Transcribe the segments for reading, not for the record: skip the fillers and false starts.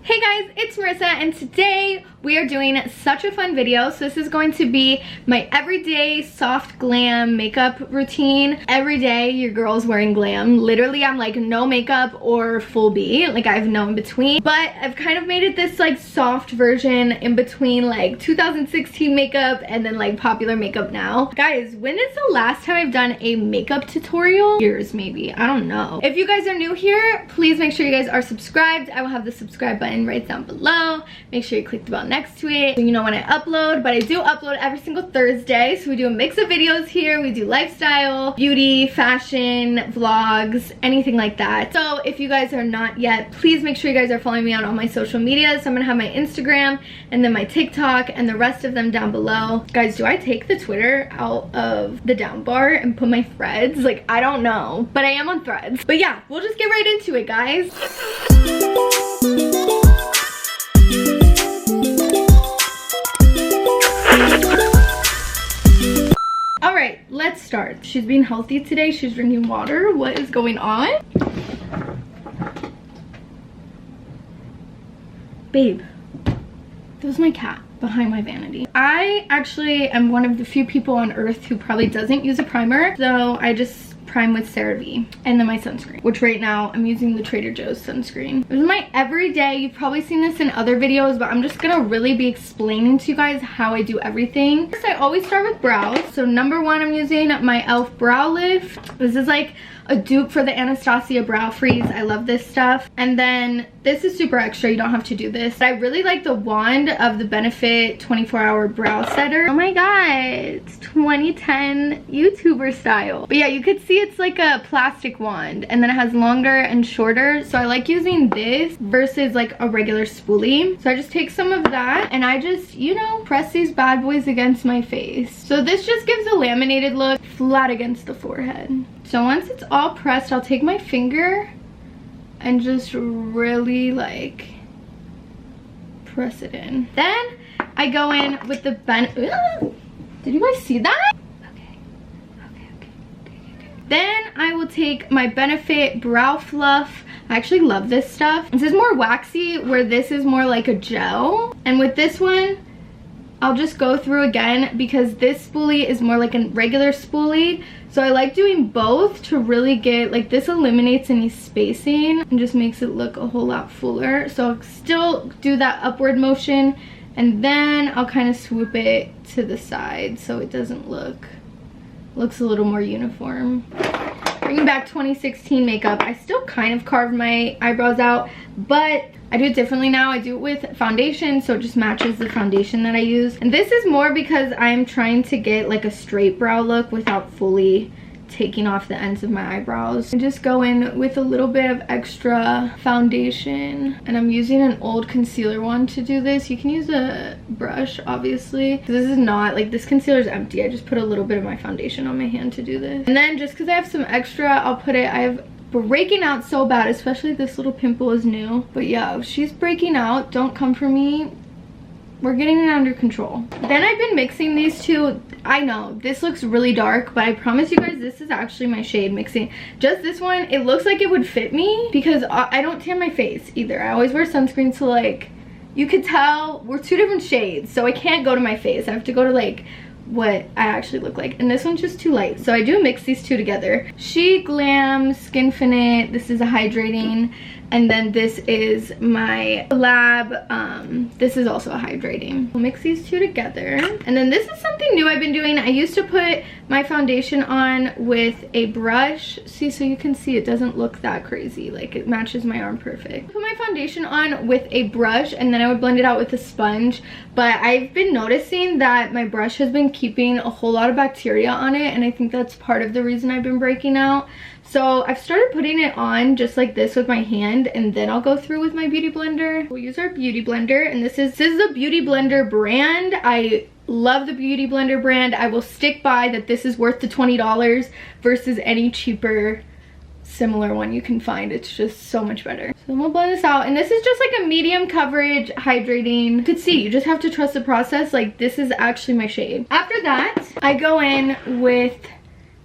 Hey guys, it's Marissa and today we are doing such a fun video. So this is going to be my everyday soft glam makeup routine. Every day your girl's wearing glam. Literally I'm like no makeup or full B, like I have no in between. But I've kind of made it this like soft version in between like 2016 makeup and then like popular makeup now. Guys, when is the last time I've done a makeup tutorial? Years maybe, I don't know. If you guys are new here, please make sure you guys are subscribed. I will have the subscribe button right down below. Make sure you click the bell next to it so you know when I upload. But I do upload every single Thursday, so we do a mix of videos here. We do lifestyle, beauty, fashion, vlogs, anything like that. So if you guys are not yet, please make sure you guys are following me on all my social medias. So I'm gonna have my Instagram and then my TikTok and the rest of them down below. Guys, do I take the Twitter out of the down bar and put my threads? Like, I don't know, but I am on threads. But yeah, we'll just get right into it, guys. Alright, let's start. She's being healthy today. She's drinking water. What is going on? Babe, that was my cat behind my vanity. I actually am one of the few people on earth who probably doesn't use a primer, so I just prime with CeraVe and then my sunscreen, which right now I'm using the Trader Joe's sunscreen. This is my everyday. You've probably seen this in other videos, but I'm just gonna really be explaining to you guys how I do everything. First, I always start with brows. So number one, I'm using my e.l.f. Brow Lift. This is like a dupe for the Anastasia Brow Freeze. I love this stuff. And then this is super extra. You don't have to do this. But I really like the wand of the Benefit 24-hour brow setter. Oh my god, it's 2010 YouTuber style. But yeah, you could see it's like a plastic wand and then it has longer and shorter. So I like using this versus like a regular spoolie. So I just take some of that and I just, you know, press these bad boys against my face. So this just gives a laminated look flat against the forehead. So once it's all pressed, I'll take my finger and just really like press it in. Then I go in with the Did you guys see that? Okay. Then I will take my Benefit Brow Fluff. I actually love this stuff. This is more waxy, where this is more like a gel. And with this one, I'll just go through again because this spoolie is more like a regular spoolie. So I like doing both to really get, like, this eliminates any spacing and just makes it look a whole lot fuller. So I'll still do that upward motion and then I'll kind of swoop it to the side so it doesn't looks a little more uniform. Bringing back 2016 makeup, I still kind of carved my eyebrows out, but I do it differently now. I do it with foundation, so it just matches the foundation that I use. And this is more because I'm trying to get like a straight brow look without fully taking off the ends of my eyebrows. I just go in with a little bit of extra foundation, and I'm using an old concealer wand to do this. You can use a brush, obviously. This is not, like, this concealer is empty. I just put a little bit of my foundation on my hand to do this. And then just because I have some extra, I'll put it, I have breaking out so bad, especially this little pimple is new. But yeah, if she's breaking out, don't come for me. We're getting it under control. Then I've been mixing these two. I know this looks really dark, but I promise you guys this is actually my shade mixing. Just this one, it looks like it would fit me because I don't tan my face either. I always wear sunscreen, so like you could tell we're two different shades, so I can't go to my face. I have to go to like what I actually look like, and this one's just too light, so I do mix these two together. SHEGLAM Skinfinite, this is a hydrating, and then this is my Lab, this is also a hydrating. We'll mix these two together. And then this is something new I've been doing. I used to put my foundation on with a brush. See, so you can see it doesn't look that crazy. Like, it matches my arm perfect. Put my foundation on with a brush and then I would blend it out with a sponge. But I've been noticing that my brush has been keeping a whole lot of bacteria on it, and I think that's part of the reason I've been breaking out. So I've started putting it on just like this with my hand, and then I'll go through with my beauty blender. We'll use our beauty blender, and this is the Beauty Blender brand. I love the Beauty Blender brand. I will stick by that this is worth the $20 versus any cheaper similar one you can find. It's just so much better. So then we'll blend this out, and this is just like a medium coverage hydrating. You could see, you just have to trust the process. Like, this is actually my shade. After that, I go in with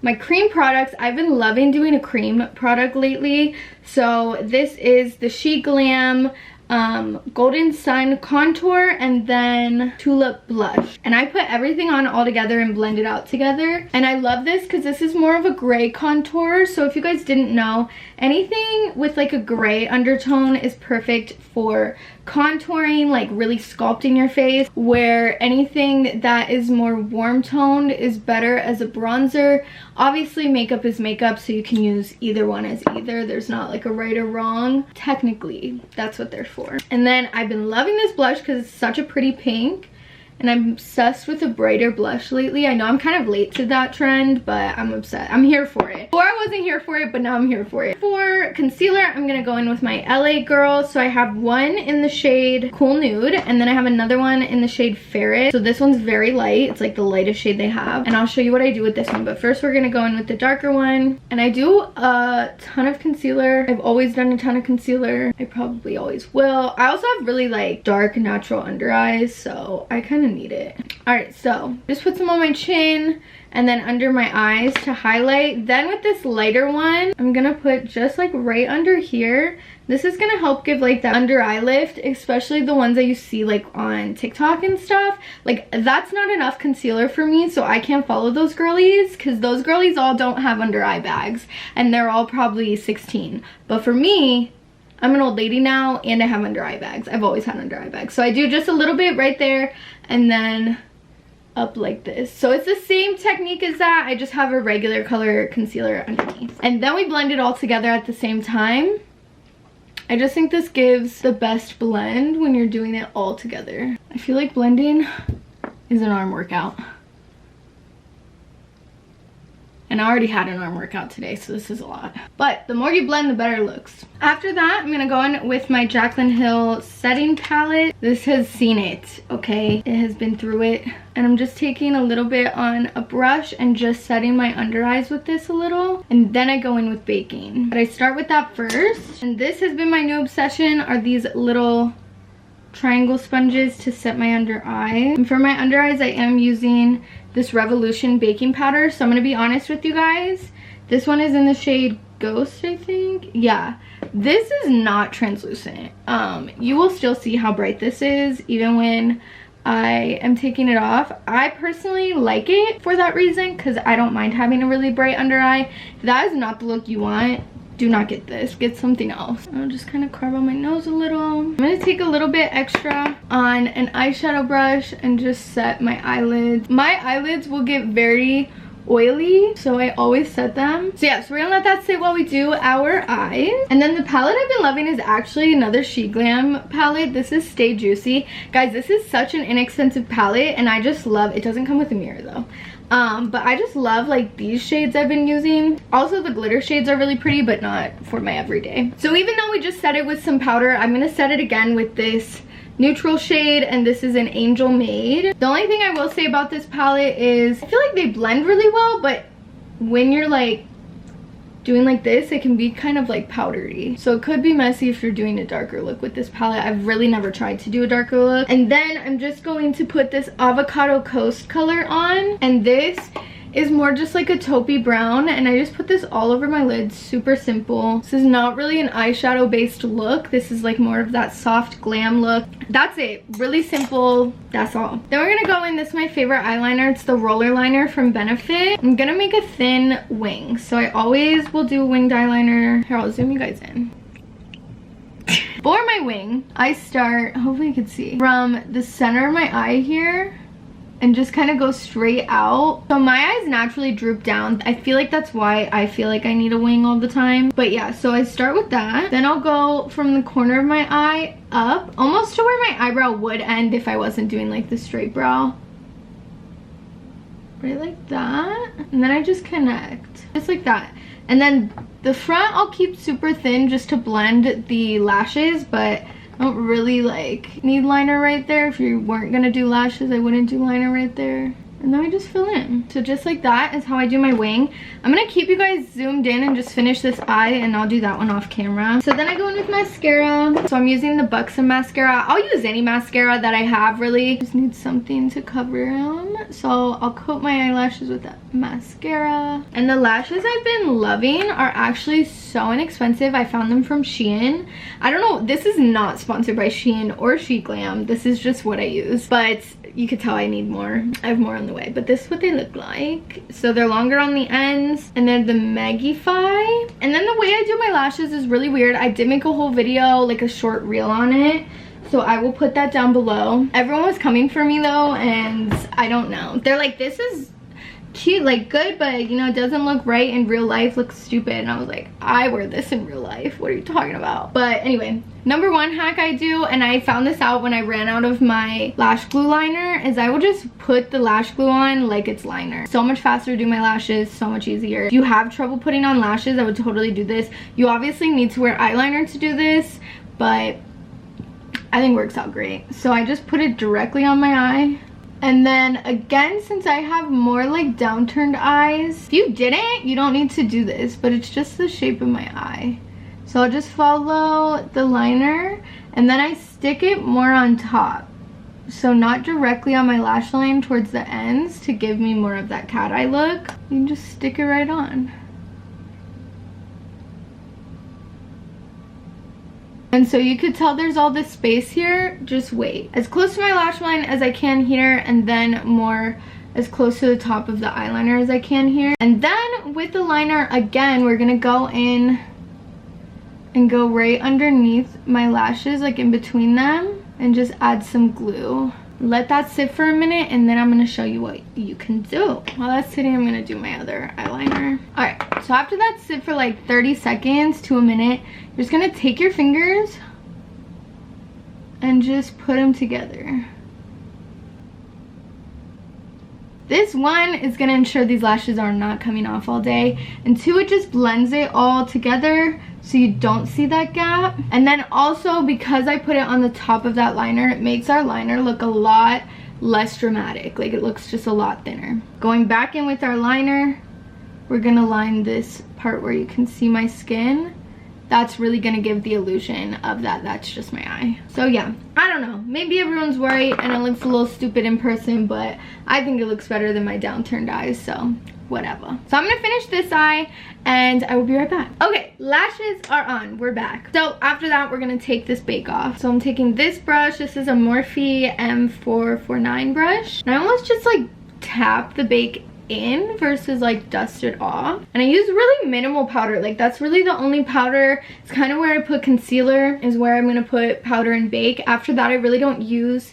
my cream products. I've been loving doing a cream product lately. So this is the SHEGLAM Golden Sun contour and then Tulip blush. And I put everything on all together and blend it out together. And I love this because this is more of a gray contour. So if you guys didn't know, anything with like a gray undertone is perfect for contouring, like really sculpting your face, where anything that is more warm toned is better as a bronzer. Obviously makeup is makeup, so you can use either one as either. There's not like a right or wrong. Technically, that's what they're for. And then I've been loving this blush because it's such a pretty pink. And I'm obsessed with a brighter blush lately. I know I'm kind of late to that trend, but I'm obsessed. I'm here for it. Before I wasn't here for it, but now I'm here for it. For concealer, I'm gonna go in with my LA Girl. So I have one in the shade Cool Nude, and then I have another one in the shade Fairest. So this one's very light. It's like the lightest shade they have. And I'll show you what I do with this one. But first we're gonna go in with the darker one. And I do a ton of concealer. I've always done a ton of concealer. I probably always will. I also have really like dark natural under eyes, so I kind of need it. All right, so just put some on my chin and then under my eyes to highlight. Then with this lighter one, I'm gonna put just like right under here. This is gonna help give like that under eye lift, especially the ones that you see like on TikTok and stuff. Like that's not enough concealer for me, so I can't follow those girlies because those girlies all don't have under eye bags and they're all probably 16. But for me, I'm an old lady now and I have under eye bags. I've always had under eye bags. So I do just a little bit right there and then up like this. So it's the same technique as that. I just have a regular color concealer underneath. And then we blend it all together at the same time. I just think this gives the best blend when you're doing it all together. I feel like blending is an arm workout. And I already had an arm workout today, so this is a lot. But the more you blend, the better it looks. After that, I'm gonna go in with my Jaclyn Hill setting palette. This has seen it, okay? It has been through it. And I'm just taking a little bit on a brush and just setting my under eyes with this a little. And then I go in with baking. But I start with that first. And this has been my new obsession, are these little triangle sponges to set my under eye. And for my under eyes, I am using this Revolution baking powder. So I'm gonna be honest with you guys. This one is in the shade Ghost, I think. Yeah, this is not translucent. You will still see how bright this is even when I am taking it off. I personally like it for that reason because I don't mind having a really bright under eye. If that is not the look you want, do not get this, get something else. I'll just kind of carve on my nose a little. I'm gonna take a little bit extra on an eyeshadow brush and just set my eyelids. My eyelids will get very oily, so I always set them. So yeah, so we're gonna let that sit while we do our eyes. And then the palette I've been loving is actually another SHEGLAM palette. This is Stay Juicy. Guys, this is such an inexpensive palette and I just love, it doesn't come with a mirror though. But I just love like these shades I've been using. Also the glitter shades are really pretty, but not for my everyday. So even though we just set it with some powder, I'm gonna set it again with this neutral shade, and this is an Angel Made. The only thing I will say about this palette is I feel like they blend really well, but when you're like doing like this, it can be kind of like powdery. So it could be messy if you're doing a darker look with this palette. I've really never tried to do a darker look. And then I'm just going to put this Avocado Coast color on, and this is more just like a taupey brown, and I just put this all over my lids. Super simple. This is not really an eyeshadow based look. This is like more of that soft glam look. That's it. Really simple. That's all. Then we're gonna go in, this is my favorite eyeliner. It's the roller liner from Benefit. I'm gonna make a thin wing, so I always will do a winged eyeliner. Here, I'll zoom you guys in. For my wing, I start, hopefully you can see, from the center of my eye here and just kind of go straight out. So my eyes naturally droop down. I feel like that's why I feel like I need a wing all the time. But yeah, so I start with that. Then I'll go from the corner of my eye up, almost to where my eyebrow would end if I wasn't doing like the straight brow. Right like that. And then I just connect, just like that. And then the front I'll keep super thin just to blend the lashes, but I don't really like need liner right there. If you weren't gonna do lashes, I wouldn't do liner right there. And then I just fill in. So just like that is how I do my wing. I'm gonna keep you guys zoomed in and just finish this eye, and I'll do that one off camera. So then I go in with mascara. So I'm using the Buxom mascara. I'll use any mascara that I have really. Just need something to cover them. So I'll coat my eyelashes with that. mascara. And the lashes I've been loving are actually so inexpensive. I found them from Shein. I don't know, this is not sponsored by Shein or SHEGLAM. This is just what I use, but you could tell I need more. I have more on the way, but this is what they look like. So they're longer on the ends, and they're the Magify. And then the way I do my lashes is really weird. I did make a whole video, like a short reel on it, so I will put that down below. Everyone was coming for me though, and I don't know. They're like, this is cute, like good, but you know, it doesn't look right in real life, looks stupid. And I was like, I wear this in real life, what are you talking about? But anyway, number one hack I do, and I found this out when I ran out of my lash glue liner, is I will just put the lash glue on like it's liner. So much faster to do my lashes, so much easier. If you have trouble putting on lashes, I would totally do this. You obviously need to wear eyeliner to do this, but I think it works out great. So I just put it directly on my eye. And then again, since I have more like downturned eyes, if you didn't, you don't need to do this, but it's just the shape of my eye. So I'll just follow the liner, and then I stick it more on top. So not directly on my lash line, towards the ends, to give me more of that cat eye look. You can just stick it right on. And so you could tell there's all this space here. Just wait. As close to my lash line as I can here, and then more as close to the top of the eyeliner as I can here. And then with the liner, again, we're gonna go in and go right underneath my lashes, like in between them, and just add some glue. Let that sit for a minute, and then I'm gonna show you what you can do. While that's sitting, I'm gonna do my other eyeliner. All right, so after that sit for like 30 seconds to a minute, you're just gonna take your fingers and just put them together. This one is gonna ensure these lashes are not coming off all day, and two, it just blends it all together so you don't see that gap. And then also, because I put it on the top of that liner, it makes our liner look a lot less dramatic. Like, it looks just a lot thinner. Going back in with our liner, we're gonna line this part where you can see my skin. That's really gonna give the illusion of that that's just my eye. So yeah, I don't know, maybe everyone's worried and it looks a little stupid in person, but I think it looks better than my downturned eyes, so whatever. So I'm gonna finish this eye and I will be right back. Okay, lashes are on, we're back. So after that, we're gonna take this bake off. So I'm taking this brush. This is a Morphe M449 brush, and I almost just like tap the bake in versus like dust it off. And I use really minimal powder. Like, that's really the only powder. It's kind of where I put concealer, is where I'm gonna put powder and bake. After that, I really don't use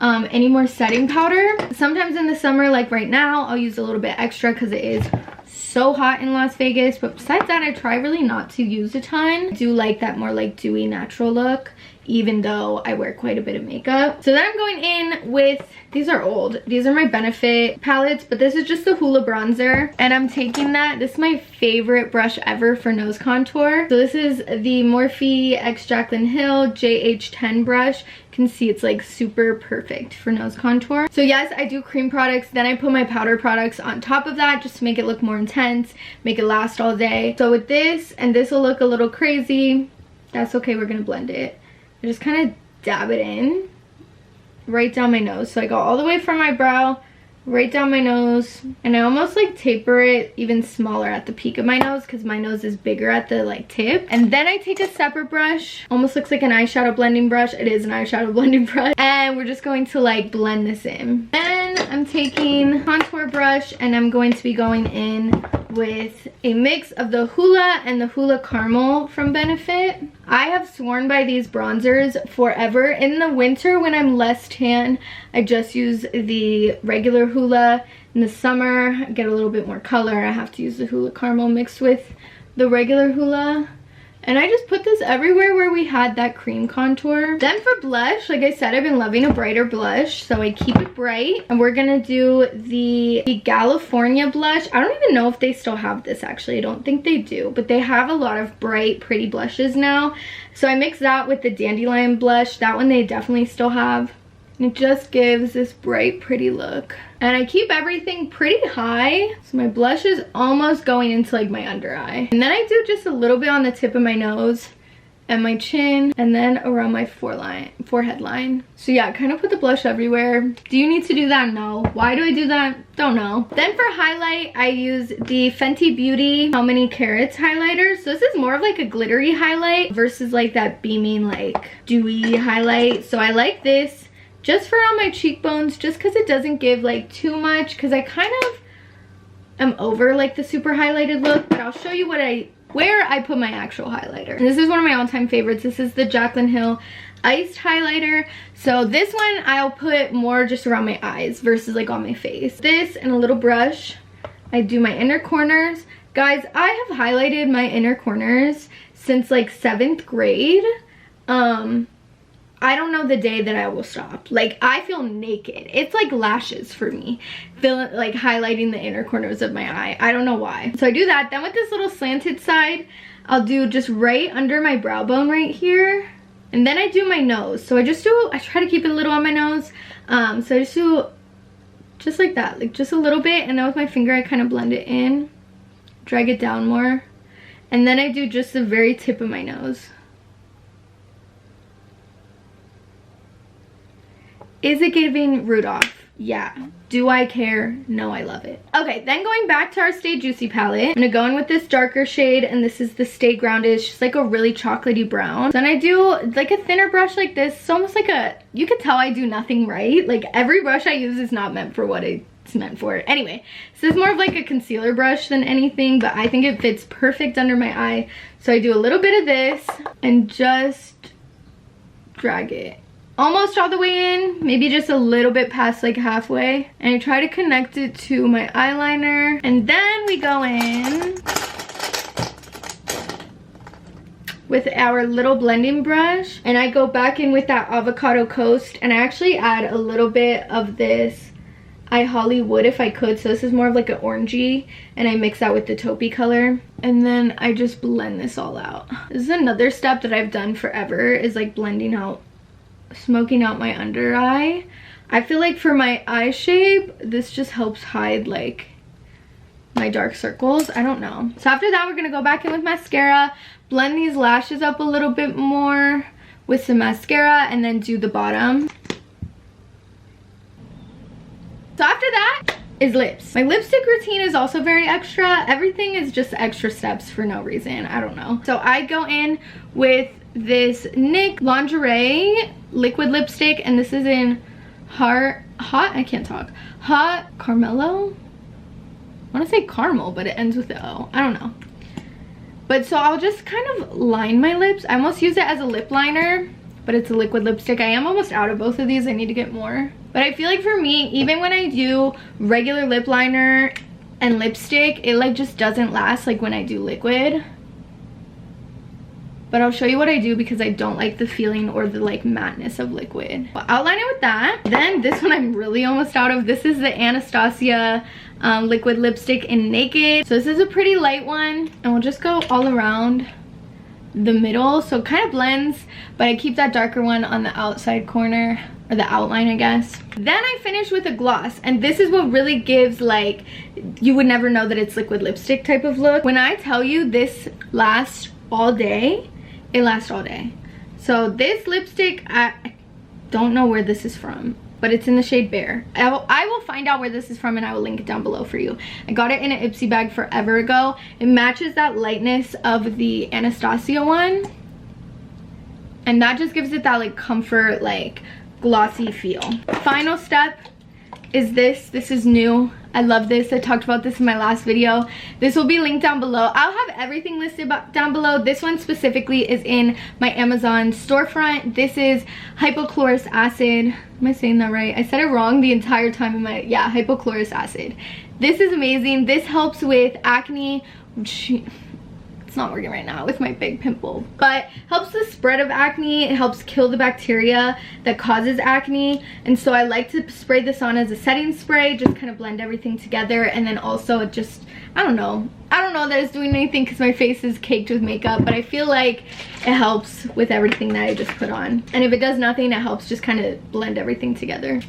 any more setting powder. Sometimes in the summer, like right now, I'll use a little bit extra because it is so hot in Las Vegas. But besides that, I try really not to use a ton. I do like that more like dewy natural look, even though I wear quite a bit of makeup. So then I'm going in with, these are old, these are my Benefit palettes, but this is just the Hoola bronzer, and I'm taking that. This is my favorite brush ever for nose contour. So this is the Morphe x Jaclyn Hill JH10 brush. You can see it's like super perfect for nose contour. So yes, I do cream products, then I put my powder products on top of that just to make it look more intense, make it last all day. So with this, and this will look a little crazy, that's okay, we're gonna blend it. I just kind of dab it in right down my nose. So I go all the way from my brow right down my nose, and I almost like taper it even smaller at the peak of my nose because my nose is bigger at the like tip. And then I take a separate brush, almost looks like an eyeshadow blending brush. It is an eyeshadow blending brush, and we're just going to like blend this in. Then I'm taking a contour brush, and I'm going to be going in with a mix of the Hoola and the Hoola Caramel from Benefit. I have sworn by these bronzers forever. In the winter when I'm less tan, I just use the regular Hoola. In the summer, I get a little bit more color, I have to use the Hoola Caramel mixed with the regular Hoola. And I just put this everywhere where we had that cream contour. Then for blush, like I said, I've been loving a brighter blush, so I keep it bright. And we're gonna do the California blush. I don't even know if they still have this, actually. I don't think they do, but they have a lot of bright, pretty blushes now. So I mix that with the Dandelion blush. That one they definitely still have. And it just gives this bright, pretty look. And I keep everything pretty high, so my blush is almost going into like my under eye. And then I do just a little bit on the tip of my nose, and my chin, and then around my forehead line. So yeah, kind of put the blush everywhere. Do you need to do that? No. Why do I do that? Don't know. Then for highlight, I use the Fenty Beauty How Many Carats highlighter. So this is more of like a glittery highlight versus like that beaming, like dewy highlight. So I like this just for on my cheekbones, just because it doesn't give like too much, because I kind of am over like the super highlighted look. But I'll show you where I put my actual highlighter. And this is one of my all-time favorites. This is the Jaclyn Hill Iced Highlighter. So this one I'll put more just around my eyes versus like on my face. This and a little brush, I do my inner corners. Guys, I have highlighted my inner corners since like 7th grade. I don't know the day that I will stop. Like, I feel naked. It's like lashes for me, like highlighting the inner corners of my eye. I don't know why. So I do that. Then with this little slanted side, I'll do just right under my brow bone right here. And then I do my nose. So I try to keep it a little on my nose. So I just do just like that, like just a little bit. And then with my finger, I kind of blend it in, drag it down more. And then I do just the very tip of my nose. Is it giving Rudolph? Yeah. Do I care? No, I love it. Okay, then going back to our Stay Juicy palette, I'm gonna go in with this darker shade, and this is the Stay Grounded. It's just like a really chocolatey brown. Then I do like a thinner brush like this. It's almost like you could tell I do nothing right. Like every brush I use is not meant for what it's meant for. Anyway, so it's more of like a concealer brush than anything, but I think it fits perfect under my eye. So I do a little bit of this and just drag it almost all the way in, maybe just a little bit past like halfway, and I try to connect it to my eyeliner. And then we go in with our little blending brush, and I go back in with that Avocado Coast, and I actually add a little bit of this I Hollywood if I could. So this is more of like an orangey, and I mix that with the taupey color, and then I just blend this all out. This is another step that I've done forever, is like smoking out my under eye. I feel like for my eye shape, this just helps hide like my dark circles. I don't know. So after that, we're gonna go back in with mascara, blend these lashes up a little bit more with some mascara, and then do the bottom. So after that is lips. My lipstick routine is also very extra. Everything is just extra steps for no reason. I don't know. So I go in with this NYX Lingerie liquid lipstick, and this is in hot Caremlo. I want to say caramel, but it ends with the O. I don't know. But so I'll just kind of line my lips. I almost use it as a lip liner, but it's a liquid lipstick. I am almost out of both of these. I need to get more. But I feel like for me, even when I do regular lip liner and lipstick, it like just doesn't last like when I do liquid. But I'll show you what I do because I don't like the feeling or the like mattness of liquid. I'll outline it with that. Then this one I'm really almost out of. This is the Anastasia liquid lipstick in Naked. So this is a pretty light one, and we'll just go all around the middle, so it kind of blends, but I keep that darker one on the outside corner, or the outline, I guess. Then I finish with a gloss, and this is what really gives like, you would never know that it's liquid lipstick type of look. When I tell you this lasts all day, it lasts all day. So this lipstick, I don't know where this is from, but it's in the shade Bare. I will find out where this is from, and I will link it down below for you. I got it in an Ipsy bag forever ago. It matches that lightness of the Anastasia one, and that just gives it that like comfort, like glossy feel. Final step is this. This is new. I love this. I talked about this in my last video. This will be linked down below. I'll have everything listed down below. This one specifically is in my Amazon storefront. This is hypochlorous acid. Am I saying that right? I said it wrong the entire time in my, yeah, hypochlorous acid. This is amazing. This helps with acne. It's not working right now with my big pimple, but helps the spread of acne. It helps kill the bacteria that causes acne, and so I like to spray this on as a setting spray, just kind of blend everything together. And then also it just, I don't know that it's doing anything because my face is caked with makeup, but I feel like it helps with everything that I just put on. And if it does nothing, it helps just kind of blend everything together.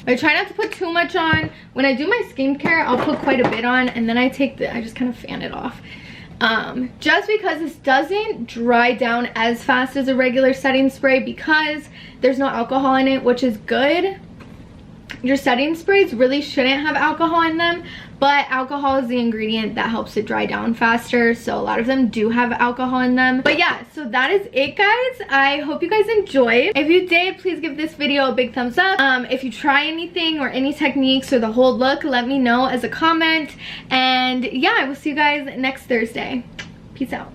I try not to put too much on. When I do my skincare, I'll put quite a bit on, and then I just kind of fan it off. just because this doesn't dry down as fast as a regular setting spray because there's no alcohol in it, which is good. Your setting sprays really shouldn't have alcohol in them, but alcohol is the ingredient that helps it dry down faster, so a lot of them do have alcohol in them. But yeah, so that is it, guys. I hope you guys enjoyed. If you did, please give this video a big thumbs up. If you try anything or any techniques or the whole look, let me know as a comment. And yeah, I will see you guys next Thursday. Peace out.